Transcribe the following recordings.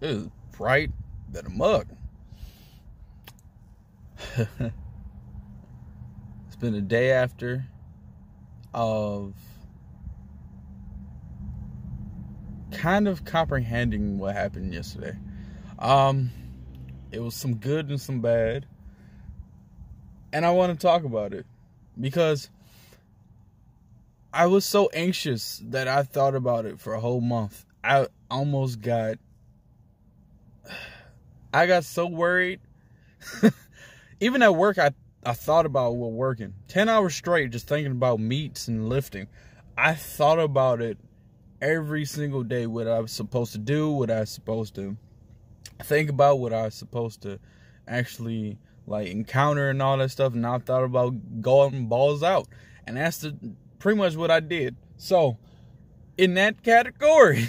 is bright than a mug. It's been a day after of kind of comprehending what happened yesterday. It was some good and some bad. And I want to talk about it because I was so anxious that I thought about it for a whole month. I got so worried. Even at work, I thought about working 10 hours straight, just thinking about meets and lifting. I thought about it every single day, what I was supposed to do, what I was supposed to think about, what I was supposed to actually like encounter and all that stuff. And I thought about going balls out, and that's pretty much what I did. So in that category,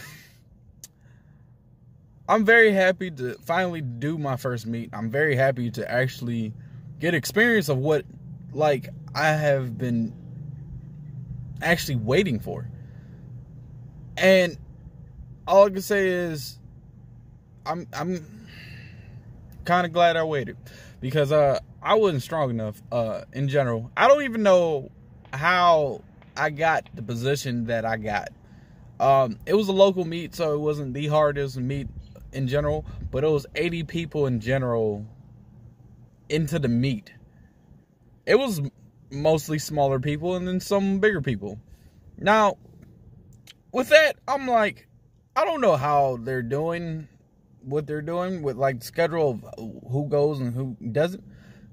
I'm very happy to finally do my first meet. I'm very happy to actually get experience of what like I have been actually waiting for. And all I can say is I'm kind of glad I waited, because I wasn't strong enough in general. I don't even know how I got the position that I got. It was a local meet, so it wasn't the hardest meet in general, but it was 80 people in general into the meet. It was mostly smaller people and then some bigger people. Now, with that, I'm like, I don't know how they're doing what they're doing with like the schedule of who goes and who doesn't.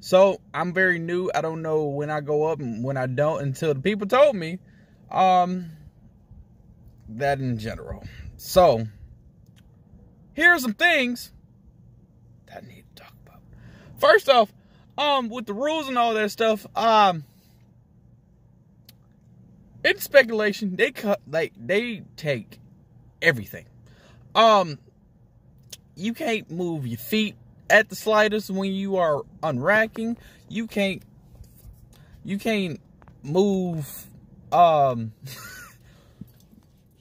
So I'm very new. I don't know when I go up and when I don't until the people told me that in general. So here are some things that I need to talk about. First off, with the rules and all that stuff, it's speculation. They take everything. You can't move your feet at the slightest when you are unracking. You can't move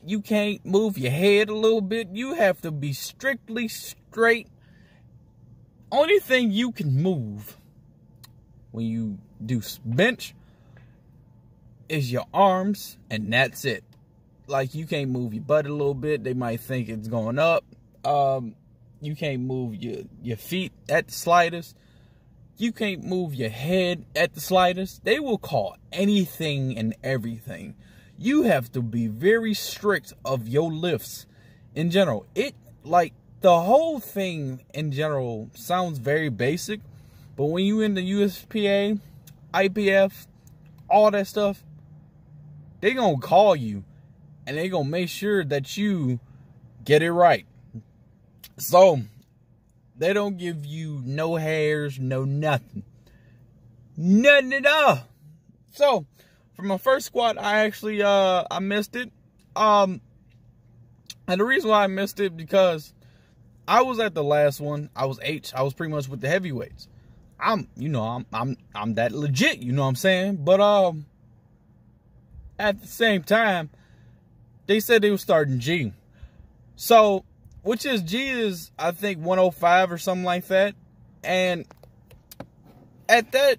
you can't move your head a little bit. You have to be strictly straight. Only thing you can move when you do bench is your arms, and that's it. Like, you can't move your butt a little bit. They might think it's going up. You can't move your feet at the slightest. You can't move your head at the slightest. They will call anything and everything. You have to be very strict of your lifts in general. Like, the whole thing in general sounds very basic, but when you in the USPA, IPF, all that stuff, they gonna call you and they gonna make sure that you get it right. So they don't give you no hairs, no nothing. Nothing at all. So for my first squat, I actually I missed it. And the reason why I missed it, because I was at the last one. I was H. I was pretty much with the heavyweights. I'm that legit, you know what I'm saying? But at the same time, they said they were starting G. So, which is G is, I think, 105 or something like that. And at that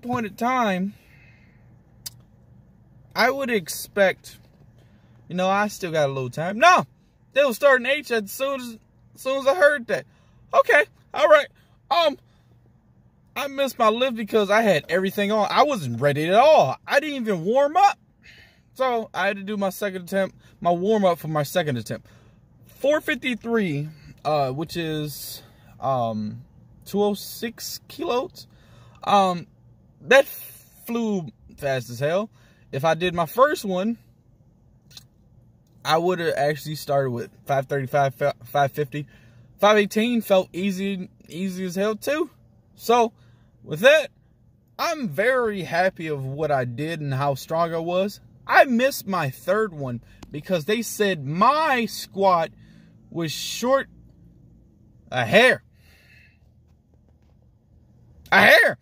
point in time, I would expect, I still got a little time. No, they were starting H as soon as I heard that. Okay, all right. I missed my lift because I had everything on. I wasn't ready at all. I didn't even warm up. So I had to do my second attempt, my warm up for my second attempt. 453, which is 206 kilos. That flew fast as hell. If I did my first one, I would have actually started with 535, 550. 518 felt easy as hell too. So with that, I'm very happy of what I did and how strong I was. I missed my third one because they said my squat was short a hair. A hair?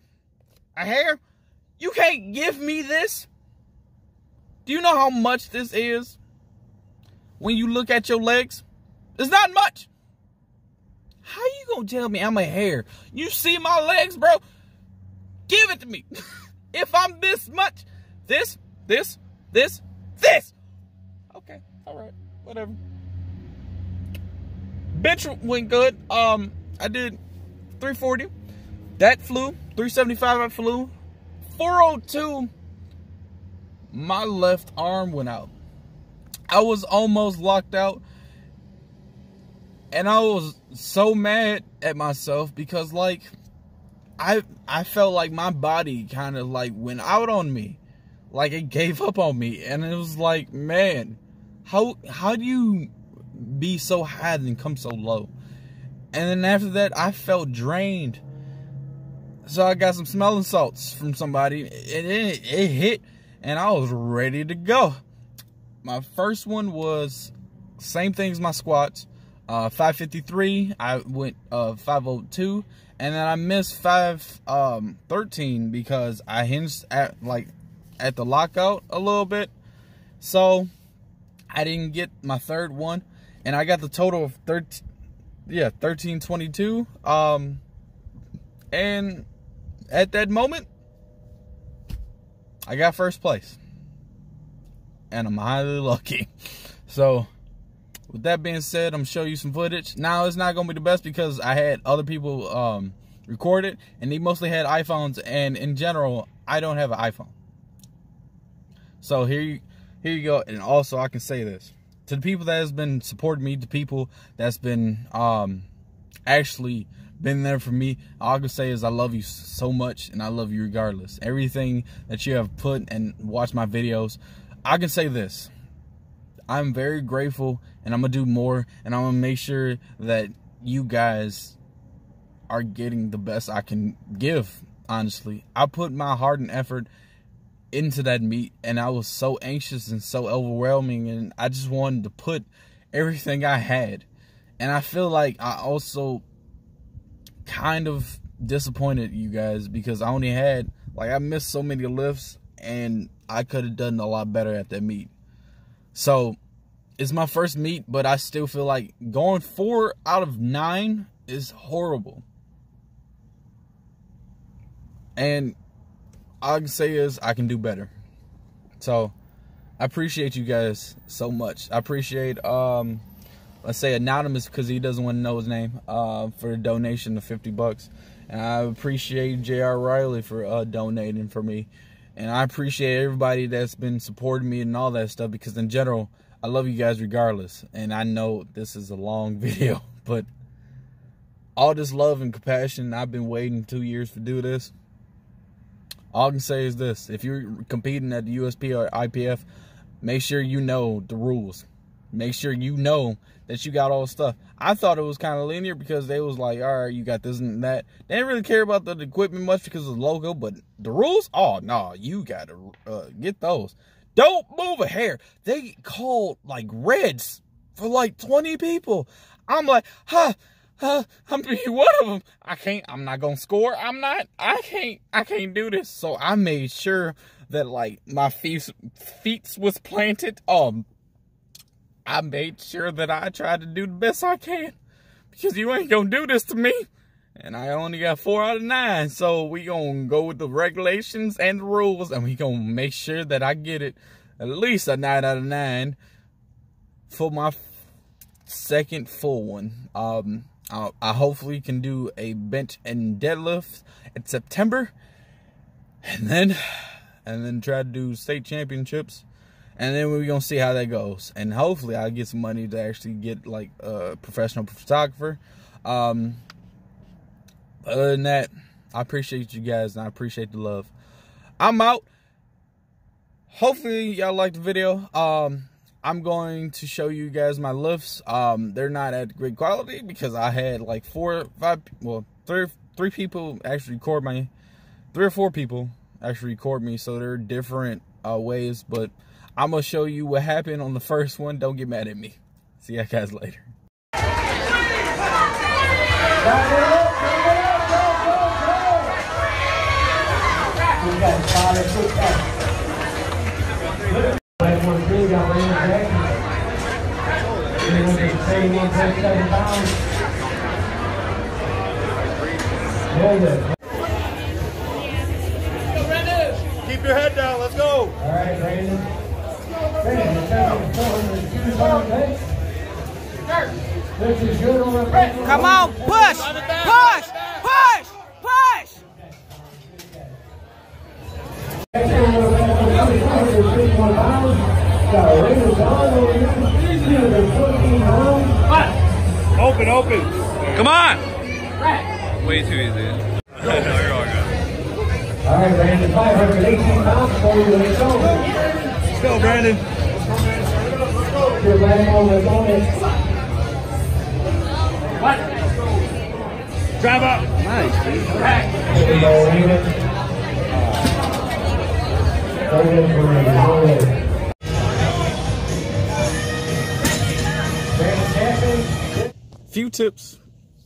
You can't give me this? Do you know how much this is? When you look at your legs, It's not much. How you gonna tell me I'm a hair? You see my legs, bro? Give it to me. If I'm this much, this. Okay, all right, whatever. Bench went good. I did 340. That flew. 375 I flew. 402. My left arm went out. I was almost locked out. And I was so mad at myself because, like, I felt like my body kind of, like, went out on me. Like, it gave up on me. And it was like, man, how do you be so high and come so low? And then after that, I felt drained. So I got some smelling salts from somebody. And it hit. And I was ready to go. My first one was same thing as my squats. 553, I went 502, and then I missed 513 because I hinged at the lockout a little bit, so I didn't get my third one, and I got the total of 1322. And at that moment, I got first place, and I'm highly lucky. So with that being said, I'm going to show you some footage. Now, it's not going to be the best because I had other people record it, and they mostly had iPhones, and in general, I don't have an iPhone. So here you go. And also, I can say this. To the people that has been supporting me, the people that's been actually been there for me, all I can say is I love you so much, and I love you regardless. Everything that you have put and watched my videos, I can say this. I'm very grateful, and I'm going to do more, and I'm going to make sure that you guys are getting the best I can give, honestly. I put my heart and effort into that meet, and I was so anxious and so overwhelming, and I just wanted to put everything I had. And I feel like I also kind of disappointed you guys because I only had, like, I missed so many lifts, and I could have done a lot better at that meet. So, it's my first meet, but I still feel like going 4 out of 9 is horrible. And all I can say is I can do better. So, I appreciate you guys so much. I appreciate, let's say Anonymous, because he doesn't want to know his name, for a donation of $50. And I appreciate J.R. Riley for donating for me. And I appreciate everybody that's been supporting me and all that stuff, because in general, I love you guys regardless. And I know this is a long video, but all this love and compassion, I've been waiting 2 years to do this. All I can say is this: if you're competing at the USP or IPF, make sure you know the rules. Make sure you know that you got all the stuff. I thought it was kind of linear because they was like, all right, you got this and that. They didn't really care about the equipment much because of the logo, but the rules, oh, no, you got to get those. Don't move a hair. They called like reds for like 20 people. I'm like, I'm being one of them. I'm not going to score. I can't do this. So I made sure that like my feet was planted. I made sure that I tried to do the best I can, because you ain't gonna do this to me. And I only got 4 out of 9. So we gonna go with the regulations and the rules, and we gonna make sure that I get it at least a 9 out of 9 for my second full one. I hopefully can do a bench and deadlift in September, and then try to do state championships. And then we're going to see how that goes. And hopefully I'll get some money to actually get like a professional photographer. Other than that, I appreciate you guys, and I appreciate the love. I'm out. Hopefully y'all liked the video. I'm going to show you guys my lifts. They're not at great quality because I had like 3 people actually record me. 3 or 4 people actually record me. So they're different ways, but I'm going to show you what happened on the first one. Don't get mad at me. See you guys later. You got 31.7 pounds. Keep your head down. Let's go. All right, Brandon. Brandon, 402 pound bench. This is good on the bench. Come on, push, push, push, push. Next one on the bench, 251 pounds. Got a Raiders on over here. 214 pounds. Open, open. Come on! Way too easy. No, you're all good. All right, Brandon, 518 pounds for you to go. Let's go, Brandon. You're back on the bonus. Drive up. Nice, dude. Few tips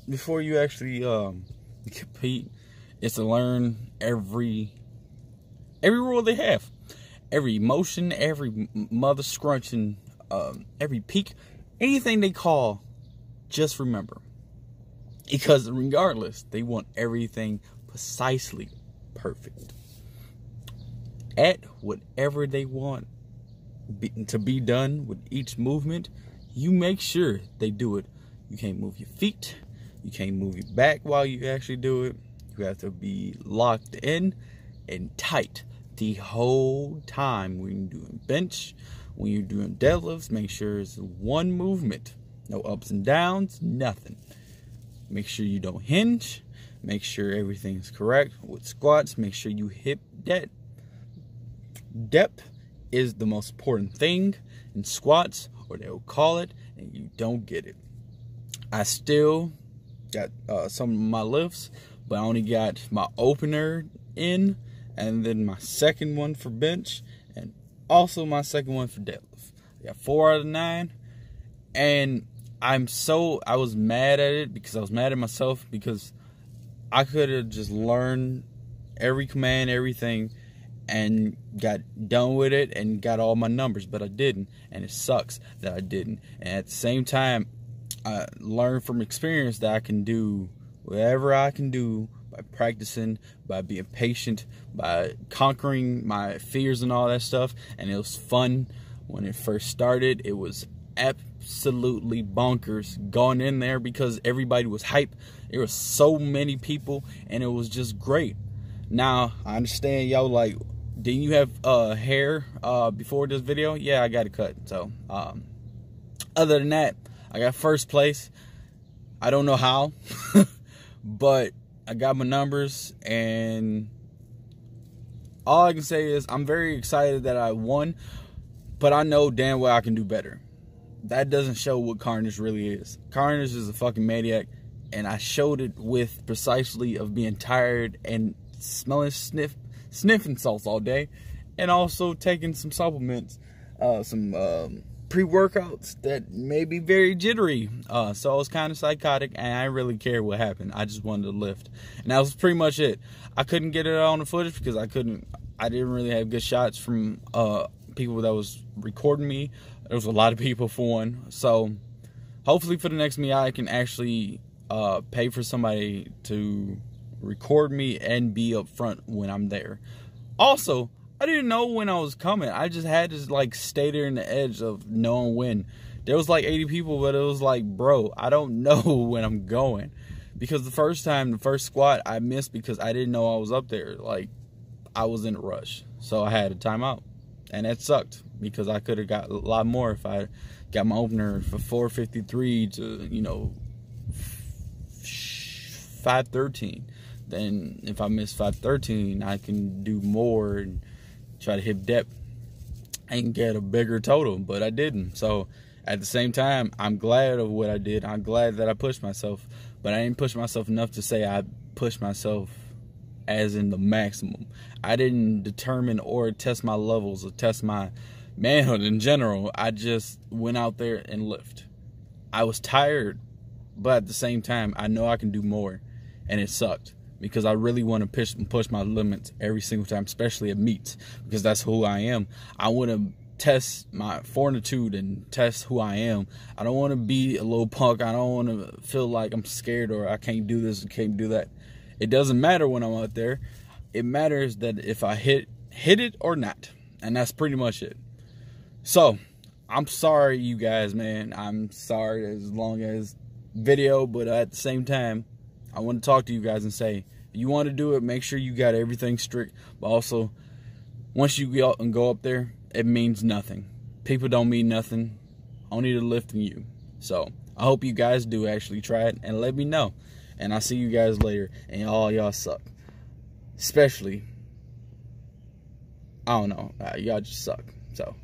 before you actually compete is to learn every rule they have, every motion, every mother scrunching, every peak, anything they call. Just remember, because regardless, they want everything precisely perfect at whatever they want to be done with each movement. You make sure they do it. You can't move your feet. You can't move your back while you actually do it. You have to be locked in and tight the whole time when you're doing bench, when you're doing deadlifts. Make sure it's one movement. No ups and downs, nothing. Make sure you don't hinge. Make sure everything's correct. With squats, make sure you hip that. Depth is the most important thing in squats, or they'll call it, and you don't get it. I still got some of my lifts, but I only got my opener in, and then my second one for bench, and also my second one for deadlift. I got 4 out of 9, and I was mad at it because I was mad at myself because I could have just learned every command, everything, and got done with it and got all my numbers, but I didn't, and it sucks that I didn't. And at the same time, I learned from experience that I can do whatever I can do by practicing, by being patient, by conquering my fears and all that stuff. And it was fun when it first started. It was absolutely bonkers going in there because everybody was hype. There was so many people, and it was just great. Now, I understand y'all like, didn't you have hair before this video? Yeah, I got it cut. So, other than that, I got first place. I don't know how, but I got my numbers, and all I can say is I'm very excited that I won, but I know damn well I can do better. That doesn't show what Carnage really is. Carnage is a fucking maniac, and I showed it with precisely of being tired and smelling sniffing salts all day, and also taking some supplements, some pre-workouts that may be very jittery. So I was kind of psychotic, and I didn't really care what happened. I just wanted to lift, and that was pretty much it. I couldn't get it on the footage because I didn't really have good shots from people that was recording me. There was a lot of people for one. So hopefully for the next meet, I can actually pay for somebody to record me and be up front when I'm there. Also, I didn't know when I was coming. I just had to like stay there in the edge of knowing when. There was like 80 people, but it was like, bro, I don't know when I'm going. Because the first squat, I missed because I didn't know I was up there. Like, I was in a rush. So I had a timeout. And that sucked because I could have got a lot more if I got my opener for 453 to, 513. Then if I miss 513, I can do more and try to hit depth and get a bigger total, but I didn't. So at the same time, I'm glad of what I did. I'm glad that I pushed myself, but I didn't push myself enough to say I pushed myself as in the maximum. I didn't determine or test my levels or test my manhood in general. I just went out there and lift. I was tired, but at the same time, I know I can do more, and it sucked. Because I really want to push my limits every single time, especially at meets, because that's who I am. I want to test my fortitude and test who I am. I don't want to be a little punk. I don't want to feel like I'm scared or I can't do this and can't do that. It doesn't matter when I'm out there. It matters that if I hit it or not. And that's pretty much it. So, I'm sorry, you guys, man. I'm sorry as long as video, but at the same time, I want to talk to you guys and say, if you want to do it, make sure you got everything strict. But also, once you go up there, it means nothing. People don't mean nothing. Only the lifting you. So, I hope you guys do actually try it and let me know. And I'll see you guys later. And y'all suck. Especially, I don't know. Y'all just suck. So,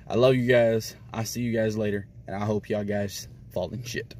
I love you guys. I'll see you guys later. And I hope y'all guys fall in shit.